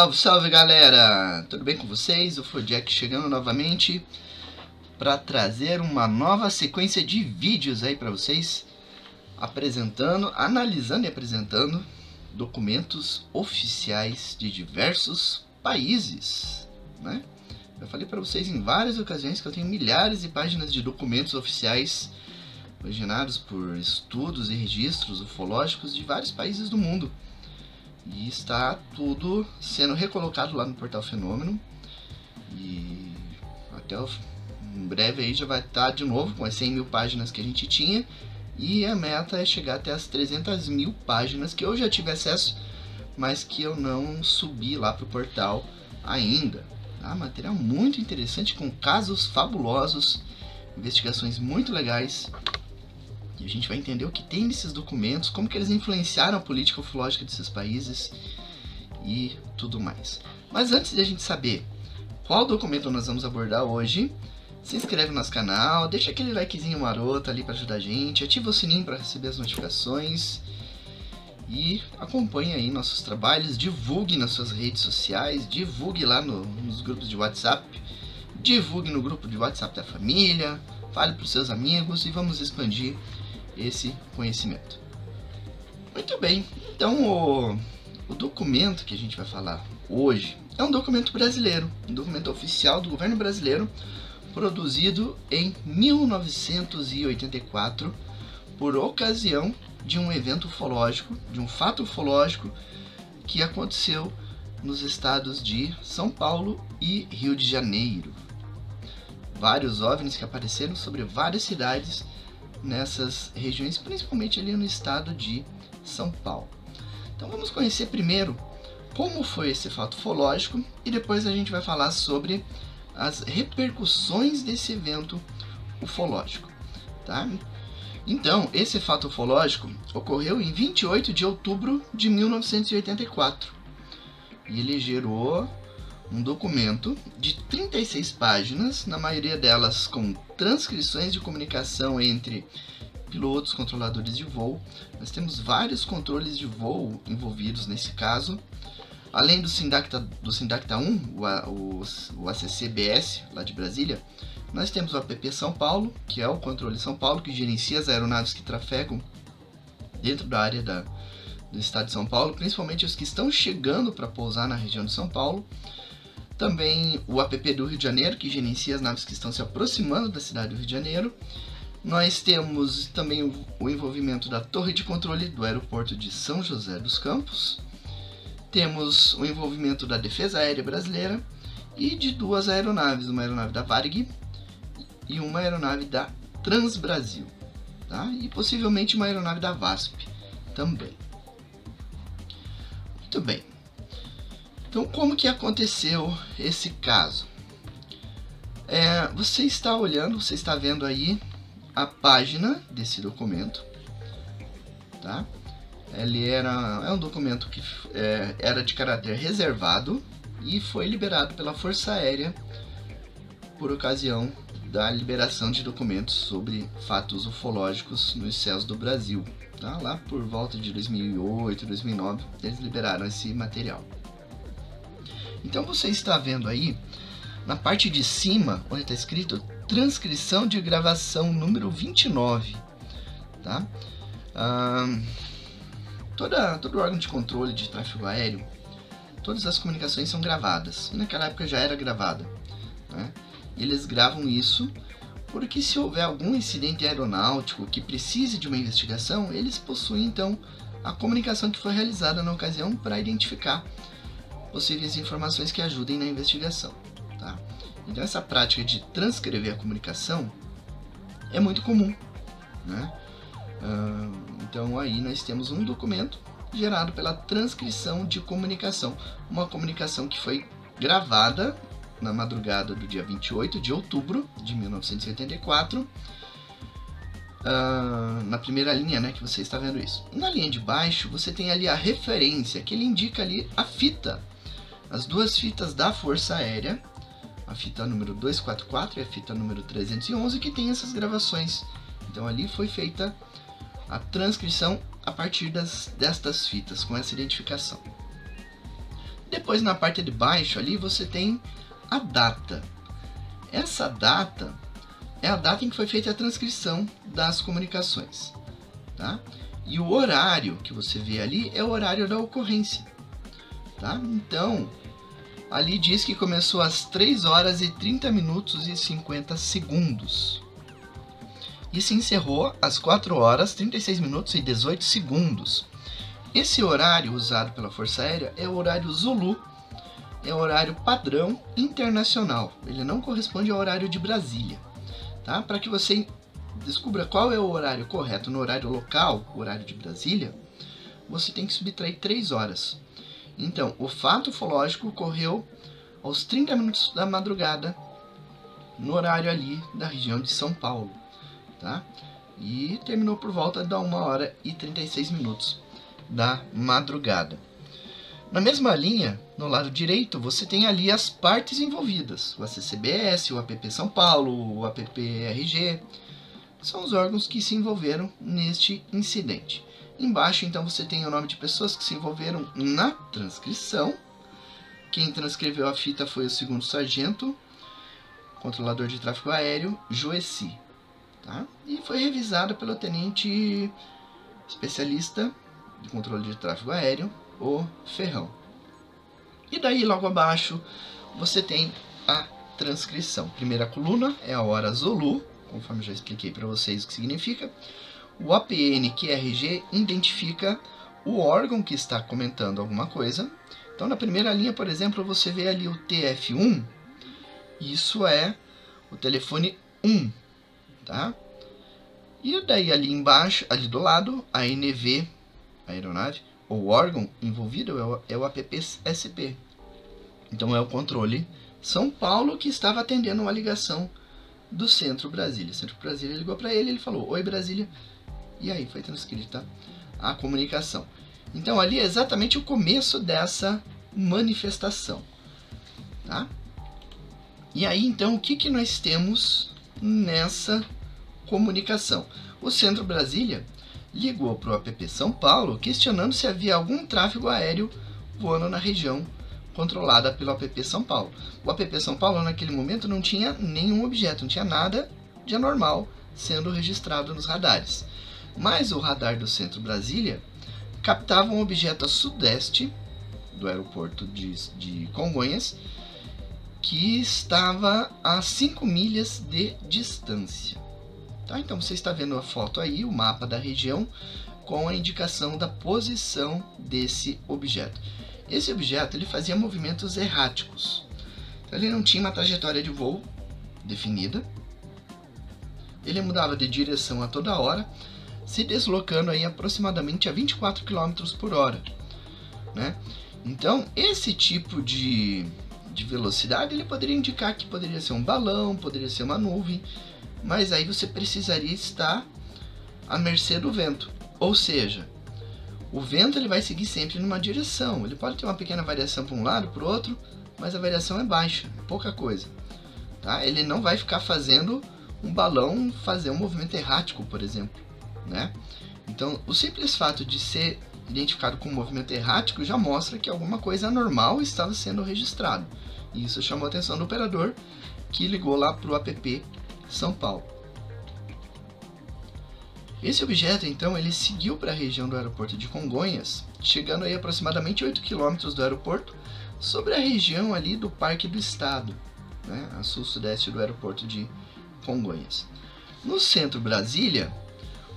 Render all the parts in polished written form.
Salve, salve galera! Tudo bem com vocês? Eu fui o Jack chegando novamente para trazer uma nova sequência de vídeos aí para vocês, analisando e apresentando documentos oficiais de diversos países, né? Eu falei para vocês em várias ocasiões que eu tenho milhares de páginas de documentos oficiais originados por estudos e registros ufológicos de vários países do mundo. E está tudo sendo recolocado lá no Portal Fenômeno. E até em breve aí já vai estar de novo com as 100 mil páginas que a gente tinha. E a meta é chegar até as 300 mil páginas que eu já tive acesso, mas que eu não subi lá para o portal ainda. Tá? Material muito interessante, com casos fabulosos, investigações muito legais. E a gente vai entender o que tem nesses documentos, como que eles influenciaram a política ufológica desses países e tudo mais. Mas antes de a gente saber qual documento nós vamos abordar hoje, se inscreve no nosso canal, deixa aquele likezinho maroto ali para ajudar a gente, ativa o sininho para receber as notificações e acompanhe aí nossos trabalhos, divulgue nas suas redes sociais, divulgue lá nos grupos de WhatsApp, divulgue no grupo de WhatsApp da família, fale para os seus amigos e vamos expandir esse conhecimento. Muito bem, então o documento que a gente vai falar hoje é um documento brasileiro, um documento oficial do governo brasileiro, produzido em 1984 por ocasião de um evento ufológico, de um fato ufológico que aconteceu nos estados de São Paulo e Rio de Janeiro. Vários OVNIs que apareceram sobre várias cidades nessas regiões, principalmente ali no estado de São Paulo. Então vamos conhecer primeiro como foi esse fato ufológico e depois a gente vai falar sobre as repercussões desse evento ufológico, tá? Então, esse fato ufológico ocorreu em 28 de outubro de 1984 e ele gerou um documento de 36 páginas, na maioria delas com transcrições de comunicação entre pilotos, controladores de voo. Nós temos vários controles de voo envolvidos nesse caso. Além do Sindacta 1, o ACC-BS, lá de Brasília, nós temos o APP São Paulo, que é o controle São Paulo, que gerencia as aeronaves que trafegam dentro da área do estado de São Paulo, principalmente os que estão chegando para pousar na região de São Paulo. Também o APP do Rio de Janeiro, que gerencia as naves que estão se aproximando da cidade do Rio de Janeiro. Nós temos também o envolvimento da Torre de Controle do Aeroporto de São José dos Campos. Temos o envolvimento da Defesa Aérea Brasileira e de duas aeronaves, uma aeronave da Varig e uma aeronave da Transbrasil, tá? E possivelmente uma aeronave da VASP também. Muito bem. Então, como que aconteceu esse caso? Você está olhando, você está vendo aí a página desse documento, tá? Ele é um documento que era de caráter reservado e foi liberado pela Força Aérea por ocasião da liberação de documentos sobre fatos ufológicos nos céus do Brasil, tá? Lá por volta de 2008, 2009, eles liberaram esse material. Então você está vendo aí, na parte de cima, onde está escrito transcrição de gravação número 29, tá? Todo órgão de controle de tráfego aéreo, todas as comunicações são gravadas, e naquela época já era gravada, né? E eles gravam isso porque se houver algum incidente aeronáutico que precise de uma investigação, eles possuem então a comunicação que foi realizada na ocasião para identificar possíveis informações que ajudem na investigação, tá? Então essa prática de transcrever a comunicação é muito comum, né? Então aí nós temos um documento gerado pela transcrição de comunicação, uma comunicação que foi gravada na madrugada do dia 28 de outubro de 1984, na primeira linha, né, que você está vendo isso. Na linha de baixo você tem ali a referência, que ele indica ali a fita, as duas fitas da Força Aérea, a fita número 244 e a fita número 311, que tem essas gravações. Então ali foi feita a transcrição a partir destas fitas, com essa identificação. Depois na parte de baixo ali você tem a data. Essa data é a data em que foi feita a transcrição das comunicações, tá? E o horário que você vê ali é o horário da ocorrência, tá? Então, ali diz que começou às 3 horas e 30 minutos e 50 segundos. E se encerrou às 4 horas, 36 minutos e 18 segundos. Esse horário usado pela Força Aérea é o horário Zulu, é o horário padrão internacional. Ele não corresponde ao horário de Brasília, tá? Para que você descubra qual é o horário correto no horário local, o horário de Brasília, você tem que subtrair 3 horas. Então, o fato ufológico ocorreu aos 30 minutos da madrugada, no horário ali da região de São Paulo, tá? E terminou por volta da 1 hora e 36 minutos da madrugada. Na mesma linha, no lado direito, você tem ali as partes envolvidas, o ACCBS, o APP São Paulo, o APP-RG, são os órgãos que se envolveram neste incidente. Embaixo, então, você tem o nome de pessoas que se envolveram na transcrição. Quem transcreveu a fita foi o 2º Sargento, controlador de tráfego aéreo, Joeci, tá? E foi revisada pelo tenente especialista de controle de tráfego aéreo, o Ferrão. E daí, logo abaixo, você tem a transcrição. Primeira coluna é a hora Zulu, conforme já expliquei para vocês o que significa. O APN-QRG identifica o órgão que está comentando alguma coisa. Então, na primeira linha, por exemplo, você vê ali o TF1. Isso é o telefone 1, tá? E daí ali embaixo, ali do lado, a ANV, a aeronave, o órgão envolvido é o APP-SP. Então, é o controle São Paulo que estava atendendo uma ligação do Centro Brasília. O Centro Brasília ligou para ele, ele falou: "Oi, Brasília", e aí foi transcrita a comunicação. Então, ali é exatamente o começo dessa manifestação, tá? E aí, então, o que nós temos nessa comunicação? O Centro Brasília ligou para o APP São Paulo questionando se havia algum tráfego aéreo voando na região controlada pelo APP São Paulo. O APP São Paulo, naquele momento, não tinha nenhum objeto, não tinha nada de anormal sendo registrado nos radares. Mas o radar do Centro Brasília captava um objeto a sudeste do aeroporto de Congonhas, que estava a 5 milhas de distância. Tá? Então você está vendo a foto aí, o mapa da região, com a indicação da posição desse objeto. Esse objeto ele fazia movimentos erráticos. Então, ele não tinha uma trajetória de voo definida. Ele mudava de direção a toda hora, se deslocando aí aproximadamente a 24 km por hora, né? Então, esse tipo de velocidade ele poderia indicar que poderia ser um balão, poderia ser uma nuvem, mas aí você precisaria estar à mercê do vento. Ou seja, o vento ele vai seguir sempre numa direção. Ele pode ter uma pequena variação para um lado, para o outro, mas a variação é baixa, é pouca coisa, tá? Ele não vai ficar fazendo um balão fazer um movimento errático, por exemplo, né? Então, o simples fato de ser identificado como movimento errático já mostra que alguma coisa anormal estava sendo registrado. E isso chamou a atenção do operador, que ligou lá para o APP São Paulo. Esse objeto, então, ele seguiu para a região do aeroporto de Congonhas, chegando aí aproximadamente 8 km do aeroporto, sobre a região ali do Parque do Estado, né, a sul-sudeste do aeroporto de Congonhas. No centro Brasília,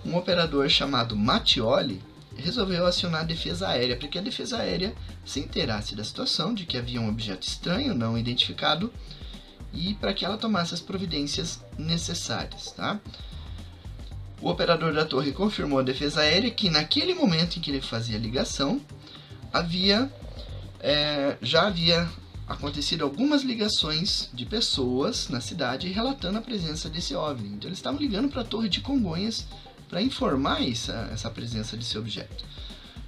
um operador chamado Mattioli resolveu acionar a defesa aérea, para que a defesa aérea se inteirasse da situação de que havia um objeto estranho não identificado e para que ela tomasse as providências necessárias, tá? O operador da torre confirmou à defesa aérea que naquele momento em que ele fazia a ligação, já havia acontecido algumas ligações de pessoas na cidade relatando a presença desse OVNI. Então eles estavam ligando para a torre de Congonhas para informar essa presença desse objeto.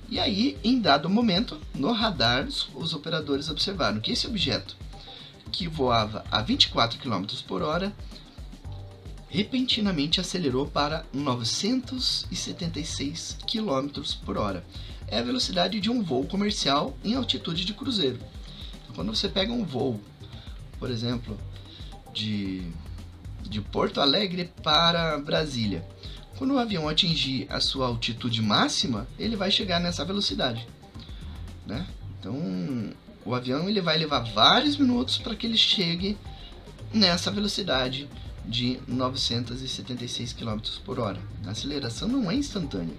E aí, em dado momento, no radar, os operadores observaram que esse objeto, que voava a 24 km por hora, repentinamente acelerou para 976 km por hora. É a velocidade de um voo comercial em altitude de cruzeiro. quando você pega um voo, por exemplo, de Porto Alegre para Brasília, quando o avião atingir a sua altitude máxima, ele vai chegar nessa velocidade, né? Então, o avião ele vai levar vários minutos para que ele chegue nessa velocidade de 976 km por hora. A aceleração não é instantânea.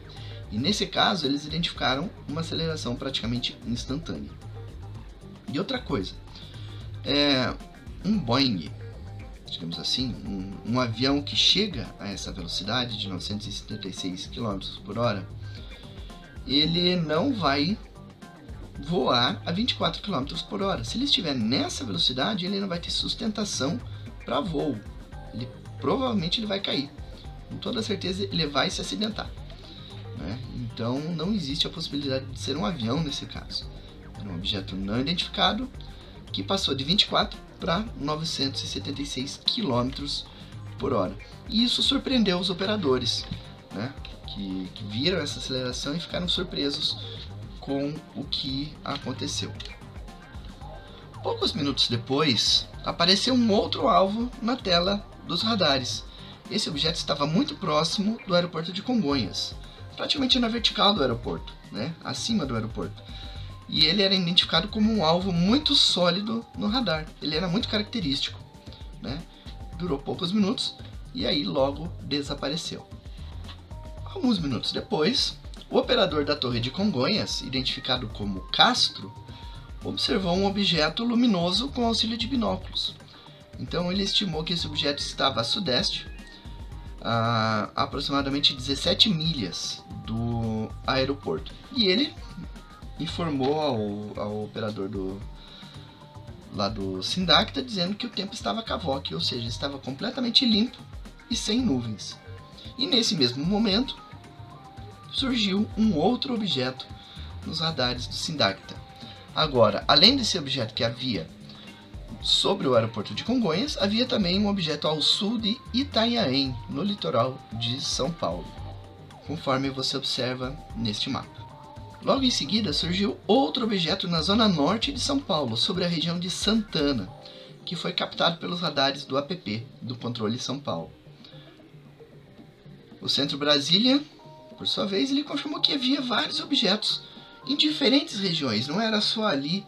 E nesse caso, eles identificaram uma aceleração praticamente instantânea. E outra coisa, um Boeing, digamos assim, um avião que chega a essa velocidade de 976 km por hora, ele não vai voar a 24 km por hora. Se ele estiver nessa velocidade, ele não vai ter sustentação para voo. Provavelmente ele vai cair. Com toda certeza ele vai se acidentar, né? Então não existe a possibilidade de ser um avião nesse caso. Era um objeto não identificado que passou de 24 para 976 km por hora. E isso surpreendeu os operadores, né? Que viram essa aceleração e ficaram surpresos com o que aconteceu. Poucos minutos depois, apareceu um outro alvo na tela dos radares. Esse objeto estava muito próximo do aeroporto de Congonhas, praticamente na vertical do aeroporto, né? Acima do aeroporto. E ele era identificado como um alvo muito sólido no radar. Ele era muito característico, né? Durou poucos minutos e aí logo desapareceu. Alguns minutos depois, o operador da torre de Congonhas, identificado como Castro, observou um objeto luminoso com auxílio de binóculos. Então ele estimou que esse objeto estava a sudeste, a aproximadamente 17 milhas do aeroporto. E ele informou ao operador do Sindacta dizendo que o tempo estava cavoque, ou seja, estava completamente limpo e sem nuvens. E nesse mesmo momento surgiu um outro objeto nos radares do Sindacta. Agora, além desse objeto que havia sobre o aeroporto de Congonhas, havia também um objeto ao sul de Itanhaém, no litoral de São Paulo, conforme você observa neste mapa. Logo em seguida surgiu outro objeto na zona norte de São Paulo, sobre a região de Santana, que foi captado pelos radares do APP, do Controle São Paulo. O Centro Brasília, por sua vez, ele confirmou que havia vários objetos em diferentes regiões, não era só ali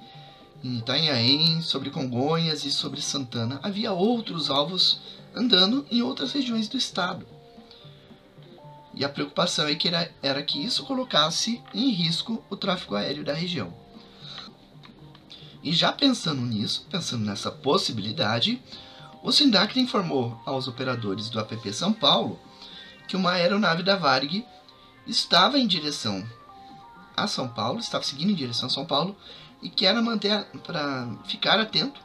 em Itanhaém, sobre Congonhas e sobre Santana. Havia outros alvos andando em outras regiões do estado. E a preocupação era que isso colocasse em risco o tráfego aéreo da região. E já pensando nisso, pensando nessa possibilidade, o Sindacta informou aos operadores do APP São Paulo que uma aeronave da Varig estava em direção a São Paulo, estava seguindo em direção a São Paulo, e que era para ficar atento,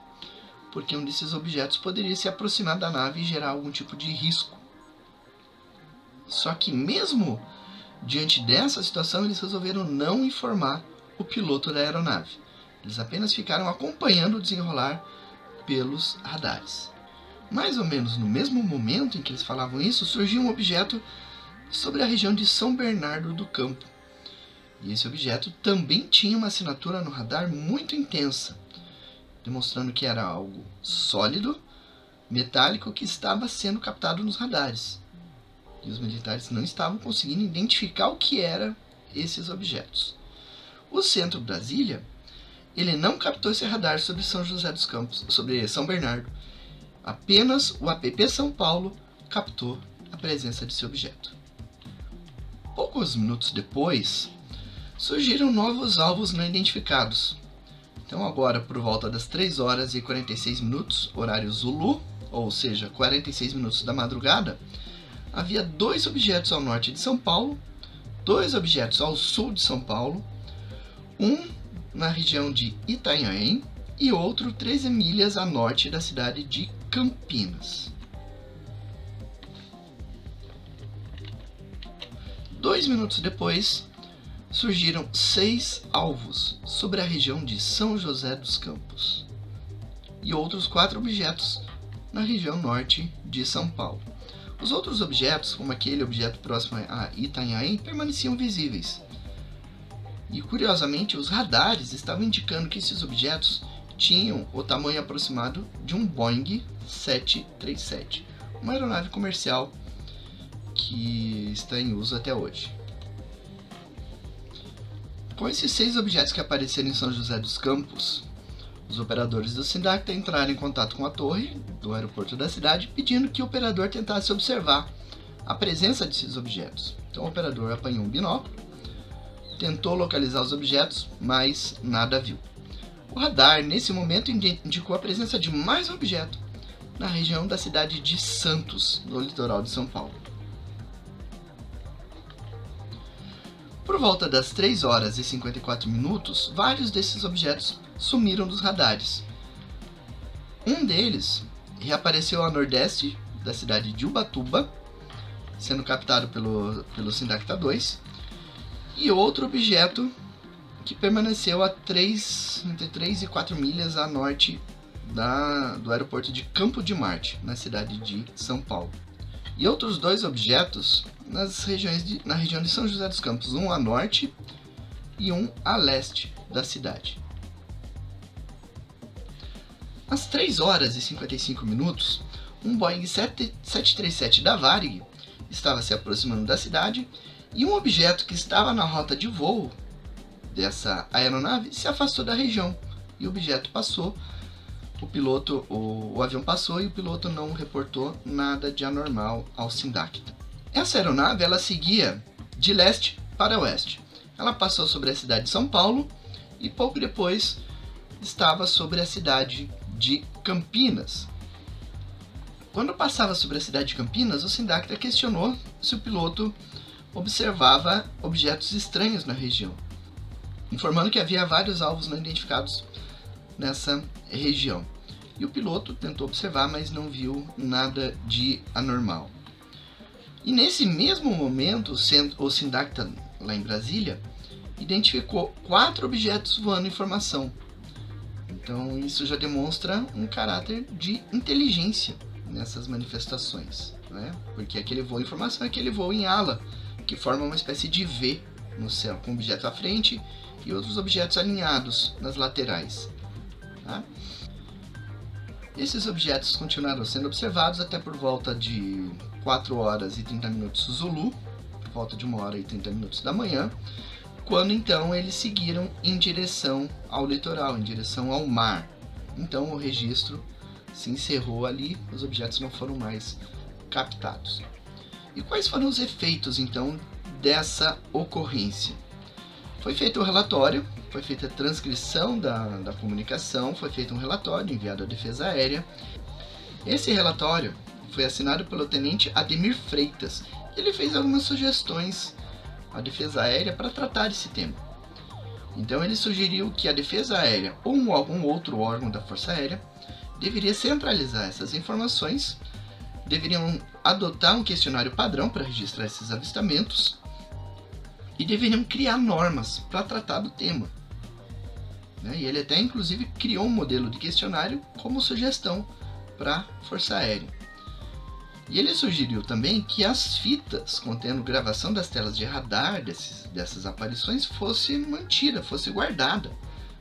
porque um desses objetos poderia se aproximar da nave e gerar algum tipo de risco. Só que mesmo diante dessa situação, eles resolveram não informar o piloto da aeronave. Eles apenas ficaram acompanhando o desenrolar pelos radares. Mais ou menos no mesmo momento em que eles falavam isso, surgiu um objeto sobre a região de São Bernardo do Campo. E esse objeto também tinha uma assinatura no radar muito intensa, demonstrando que era algo sólido, metálico, que estava sendo captado nos radares. E os militares não estavam conseguindo identificar o que eram esses objetos. O Centro Brasília, ele não captou esse radar sobre São José dos Campos, sobre São Bernardo. Apenas o APP São Paulo captou a presença desse objeto. Poucos minutos depois, surgiram novos alvos não identificados. Então agora, por volta das 3 horas e 46 minutos, horário Zulu, ou seja, 46 minutos da madrugada, havia 2 objetos ao norte de São Paulo, 2 objetos ao sul de São Paulo, um na região de Itanhaém e outro 13 milhas a norte da cidade de Campinas. 2 minutos depois, surgiram 6 alvos sobre a região de São José dos Campos e outros 4 objetos na região norte de São Paulo. Os outros objetos, como aquele objeto próximo a Itanhaém, permaneciam visíveis. E curiosamente, os radares estavam indicando que esses objetos tinham o tamanho aproximado de um Boeing 737, uma aeronave comercial que está em uso até hoje. Com esses 6 objetos que apareceram em São José dos Campos, os operadores do SINDACTA entraram em contato com a torre do aeroporto da cidade, pedindo que o operador tentasse observar a presença desses objetos. Então o operador apanhou um binóculo, tentou localizar os objetos, mas nada viu. O radar, nesse momento, indicou a presença de mais um objeto na região da cidade de Santos, no litoral de São Paulo. Por volta das 3 horas e 54 minutos, vários desses objetos sumiram dos radares. Um deles reapareceu a nordeste da cidade de Ubatuba, sendo captado pelo SINDACTA 2, e outro objeto que permaneceu entre 3 e 4 milhas a norte do aeroporto de Campo de Marte, na cidade de São Paulo. E outros 2 objetos na região de São José dos Campos, um a norte e um a leste da cidade. Às 3 horas e 55 minutos, um Boeing 737 da Varig estava se aproximando da cidade e um objeto que estava na rota de voo dessa aeronave se afastou da região e o objeto passou. O avião passou e o piloto não reportou nada de anormal ao SINDACTA. Essa aeronave ela seguia de leste para oeste. Ela passou sobre a cidade de São Paulo e pouco depois estava sobre a cidade de Campinas. Quando passava sobre a cidade de Campinas, o SINDACTA questionou se o piloto observava objetos estranhos na região, informando que havia vários alvos não identificados nessa região. E o piloto tentou observar, mas não viu nada de anormal. E nesse mesmo momento, o SINDACTA, lá em Brasília, identificou 4 objetos voando em formação. Então isso já demonstra um caráter de inteligência nessas manifestações, né? Porque aquele voo em formação é aquele voo em ala, que forma uma espécie de V no céu, com um objeto à frente e outros objetos alinhados nas laterais. Tá? Esses objetos continuaram sendo observados até por volta de 4 horas e 30 minutos Zulu, por volta de 1 hora e 30 minutos da manhã, quando então eles seguiram em direção ao litoral, em direção ao mar. Então o registro se encerrou ali, os objetos não foram mais captados. E quais foram os efeitos então dessa ocorrência? Foi feito o relatório, foi feita a transcrição da comunicação, foi feito um relatório enviado à Defesa Aérea. Esse relatório foi assinado pelo tenente Ademir Freitas. Ele fez algumas sugestões à Defesa Aérea para tratar esse tema. Então ele sugeriu que a Defesa Aérea ou algum outro órgão da Força Aérea deveria centralizar essas informações, deveriam adotar um questionário padrão para registrar esses avistamentos e deveriam criar normas para tratar do tema. E ele até inclusive criou um modelo de questionário como sugestão para a Força Aérea. E ele sugeriu também que as fitas contendo gravação das telas de radar dessas aparições fosse mantida, fosse guardada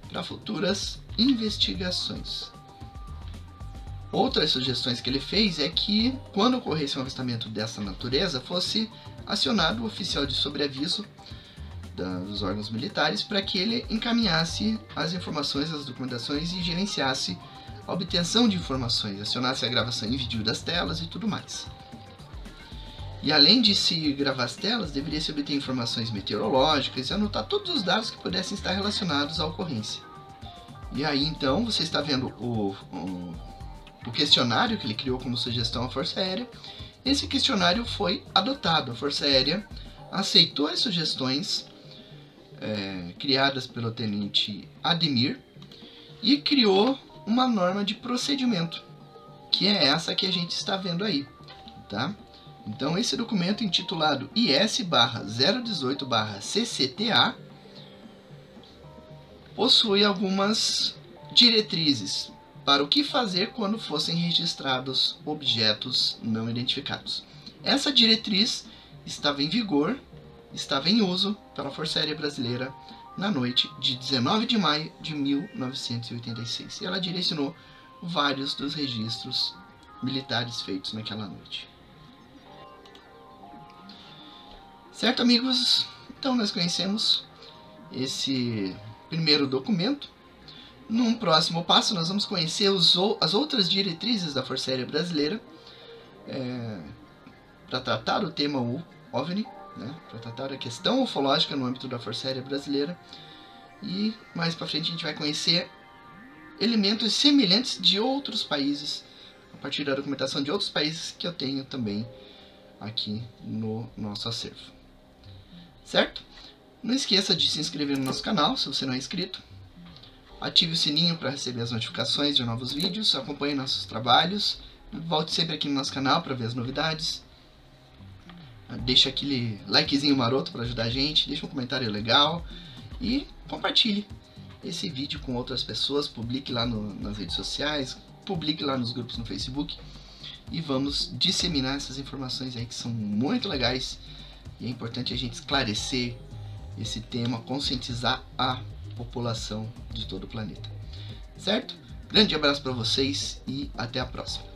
para futuras investigações. Outras sugestões que ele fez é que, quando ocorresse um avistamento dessa natureza, fosse acionado o oficial de sobreaviso dos órgãos militares para que ele encaminhasse as informações, as documentações e gerenciasse a obtenção de informações, acionasse a gravação em vídeo das telas e tudo mais. E além de se gravar as telas, deveria se obter informações meteorológicas e anotar todos os dados que pudessem estar relacionados à ocorrência. E aí então você está vendo o questionário que ele criou como sugestão à Força Aérea. Esse questionário foi adotado. A Força Aérea aceitou as sugestões criadas pelo tenente Ademir e criou uma norma de procedimento, que é essa que a gente está vendo aí, tá? Então esse documento intitulado IS/018/CCTA possui algumas diretrizes para o que fazer quando fossem registrados objetos não identificados. Essa diretriz estava em vigor, estava em uso pela Força Aérea Brasileira na noite de 19 de maio de 1986. E ela direcionou vários dos registros militares feitos naquela noite. Certo, amigos? Então nós conhecemos esse primeiro documento. Num próximo passo nós vamos conhecer as outras diretrizes da Força Aérea Brasileira para tratar o tema OVNI, né? Para tratar a questão ufológica no âmbito da Força Aérea Brasileira. E mais para frente a gente vai conhecer elementos semelhantes de outros países, a partir da documentação de outros países que eu tenho também aqui no nosso acervo. Certo? Não esqueça de se inscrever no nosso canal, se você não é inscrito. Ative o sininho para receber as notificações de novos vídeos, acompanhe nossos trabalhos. Volte sempre aqui no nosso canal para ver as novidades. Deixa aquele likezinho maroto para ajudar a gente, deixa um comentário legal e compartilhe esse vídeo com outras pessoas, publique lá nas redes sociais, publique lá nos grupos no Facebook e vamos disseminar essas informações aí que são muito legais e é importante a gente esclarecer esse tema, conscientizar a população de todo o planeta. Certo? Grande abraço para vocês e até a próxima.